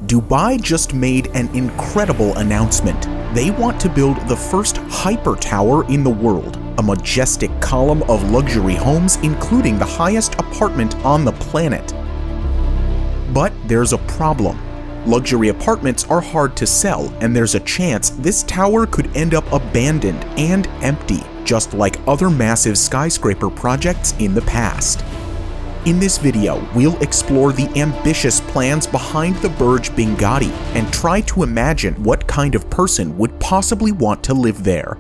Dubai just made an incredible announcement. They want to build the first hyper tower in the world, a majestic column of luxury homes including the highest apartment on the planet. But there's a problem. Luxury apartments are hard to sell, and there's a chance this tower could end up abandoned and empty, just like other massive skyscraper projects in the past. In this video, we'll explore the ambitious plans behind the Burj Binghatti and try to imagine what kind of person would possibly want to live there.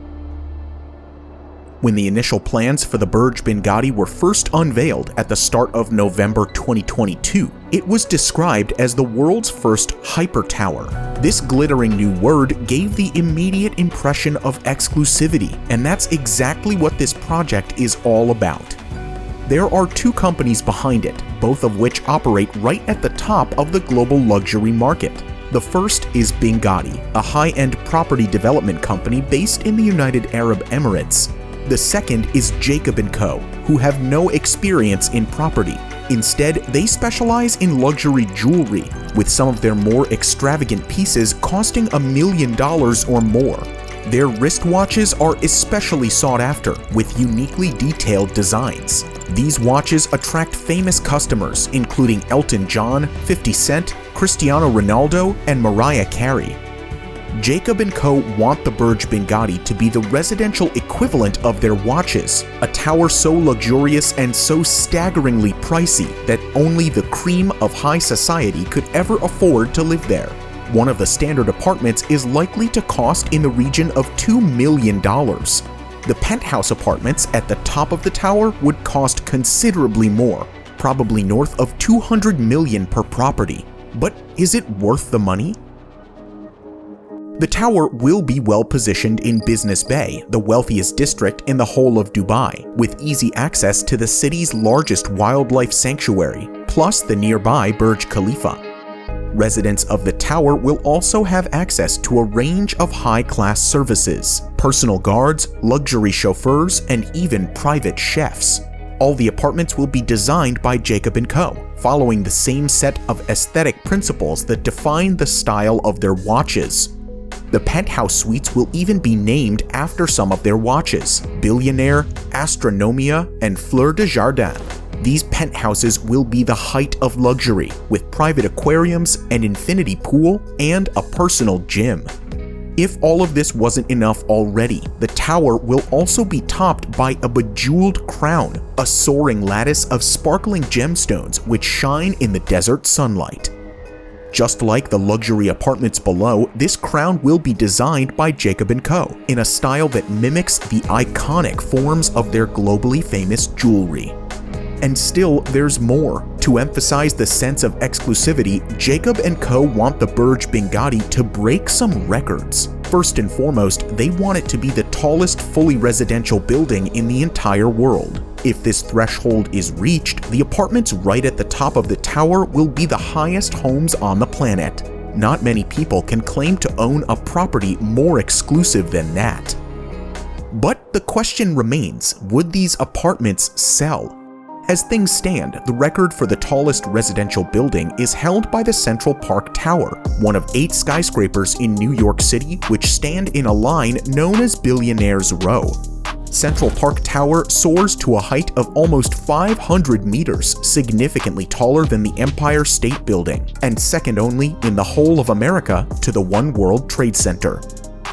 When the initial plans for the Burj Binghatti were first unveiled at the start of November 2022, it was described as the world's first hyper tower. This glittering new word gave the immediate impression of exclusivity, and that's exactly what this project is all about. There are two companies behind it, both of which operate right at the top of the global luxury market. The first is Binghatti, a high-end property development company based in the United Arab Emirates. The second is Jacob & Co., who have no experience in property. Instead, they specialize in luxury jewelry, with some of their more extravagant pieces costing $1 million or more. Their wristwatches are especially sought after, with uniquely detailed designs. These watches attract famous customers, including Elton John, 50 Cent, Cristiano Ronaldo, and Mariah Carey. Jacob & Co. want the Burj Binghatti to be the residential equivalent of their watches, a tower so luxurious and so staggeringly pricey that only the cream of high society could ever afford to live there. One of the standard apartments is likely to cost in the region of $2 million. The penthouse apartments at the top of the tower would cost considerably more, probably north of $200 million per property. But is it worth the money? The tower will be well positioned in Business Bay, the wealthiest district in the whole of Dubai, with easy access to the city's largest wildlife sanctuary, plus the nearby Burj Khalifa. Residents of the tower will also have access to a range of high-class services, personal guards, luxury chauffeurs, and even private chefs. All the apartments will be designed by Jacob & Co., following the same set of aesthetic principles that define the style of their watches. The penthouse suites will even be named after some of their watches: Billionaire, Astronomia, and Fleur de Jardin. These penthouses will be the height of luxury, with private aquariums, an infinity pool, and a personal gym. If all of this wasn't enough already, the tower will also be topped by a bejeweled crown, a soaring lattice of sparkling gemstones which shine in the desert sunlight. Just like the luxury apartments below, this crown will be designed by Jacob & Co. in a style that mimics the iconic forms of their globally famous jewelry. And still, there's more. To emphasize the sense of exclusivity, Jacob & Co. want the Burj Binghatti to break some records. First and foremost, they want it to be the tallest fully residential building in the entire world. If this threshold is reached, the apartments right at the top of the tower will be the highest homes on the planet. Not many people can claim to own a property more exclusive than that. But the question remains, would these apartments sell? As things stand, the record for the tallest residential building is held by the Central Park Tower, one of 8 skyscrapers in New York City which stand in a line known as Billionaires Row. Central Park Tower soars to a height of almost 500 meters, significantly taller than the Empire State Building, and second only in the whole of America to the One World Trade Center.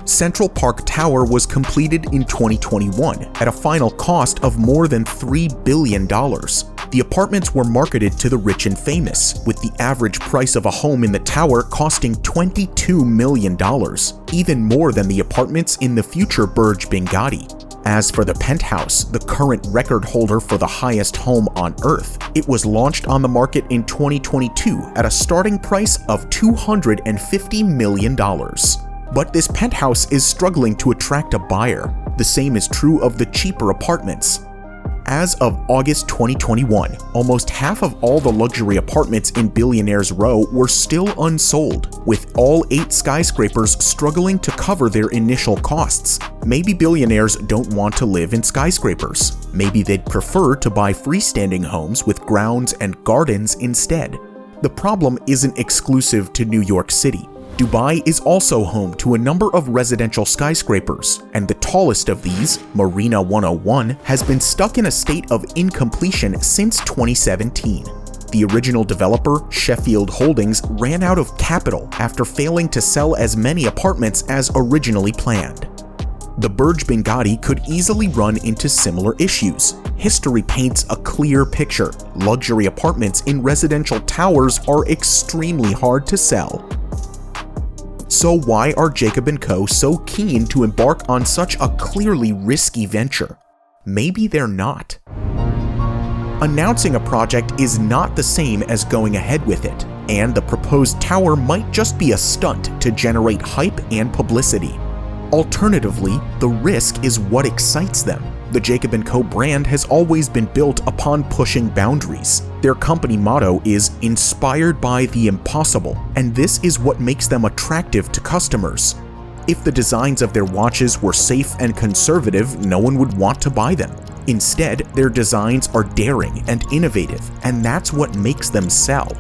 Central Park Tower was completed in 2021 at a final cost of more than $3 billion. The apartments were marketed to the rich and famous, with the average price of a home in the tower costing $22 million, even more than the apartments in the future Burj Binghatti. As for the penthouse, the current record holder for the highest home on Earth, it was launched on the market in 2022 at a starting price of $250 million. But this penthouse is struggling to attract a buyer. The same is true of the cheaper apartments. As of August 2021, almost half of all the luxury apartments in Billionaires Row were still unsold, with all 8 skyscrapers struggling to cover their initial costs. Maybe billionaires don't want to live in skyscrapers. Maybe they'd prefer to buy freestanding homes with grounds and gardens instead. The problem isn't exclusive to New York City. Dubai is also home to a number of residential skyscrapers, and the tallest of these, Marina 101, has been stuck in a state of incompletion since 2017. The original developer, Sheffield Holdings, ran out of capital after failing to sell as many apartments as originally planned. The Burj Binghatti could easily run into similar issues. History paints a clear picture. Luxury apartments in residential towers are extremely hard to sell. So why are Jacob & Co. so keen to embark on such a clearly risky venture? Maybe they're not. Announcing a project is not the same as going ahead with it, and the proposed tower might just be a stunt to generate hype and publicity. Alternatively, the risk is what excites them. The Jacob & Co. brand has always been built upon pushing boundaries. Their company motto is "inspired by the impossible," and this is what makes them attractive to customers. If the designs of their watches were safe and conservative, no one would want to buy them. Instead, their designs are daring and innovative, and that's what makes them sell.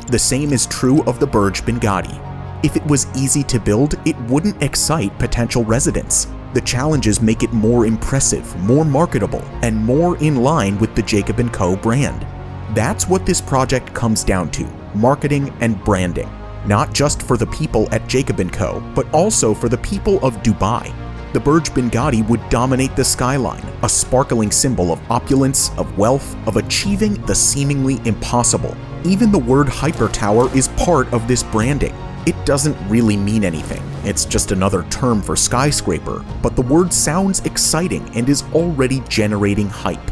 The same is true of the Burj Binghatti. If it was easy to build, it wouldn't excite potential residents. The challenges make it more impressive, more marketable, and more in line with the Jacob & Co. brand. That's what this project comes down to: marketing and branding. Not just for the people at Jacob & Co., but also for the people of Dubai. The Burj Binghatti would dominate the skyline, a sparkling symbol of opulence, of wealth, of achieving the seemingly impossible. Even the word hyper tower is part of this branding. It doesn't really mean anything, it's just another term for skyscraper, but the word sounds exciting and is already generating hype.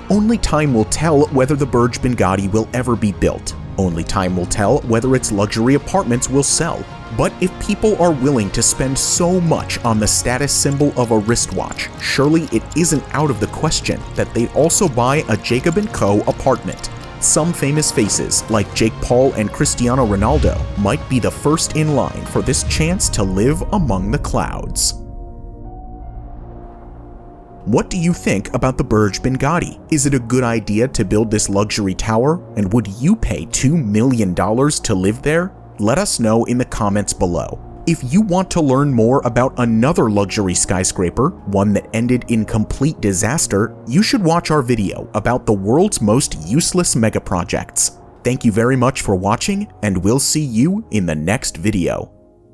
Only time will tell whether the Burj Binghatti will ever be built. Only time will tell whether its luxury apartments will sell. But if people are willing to spend so much on the status symbol of a wristwatch, surely it isn't out of the question that they'd also buy a Jacob & Co. apartment. Some famous faces, like Jake Paul and Cristiano Ronaldo, might be the first in line for this chance to live among the clouds. What do you think about the Burj Binghatti? Is it a good idea to build this luxury tower? And would you pay $2 million to live there? Let us know in the comments below. If you want to learn more about another luxury skyscraper, one that ended in complete disaster, you should watch our video about the world's most useless megaprojects. Thank you very much for watching, and we'll see you in the next video.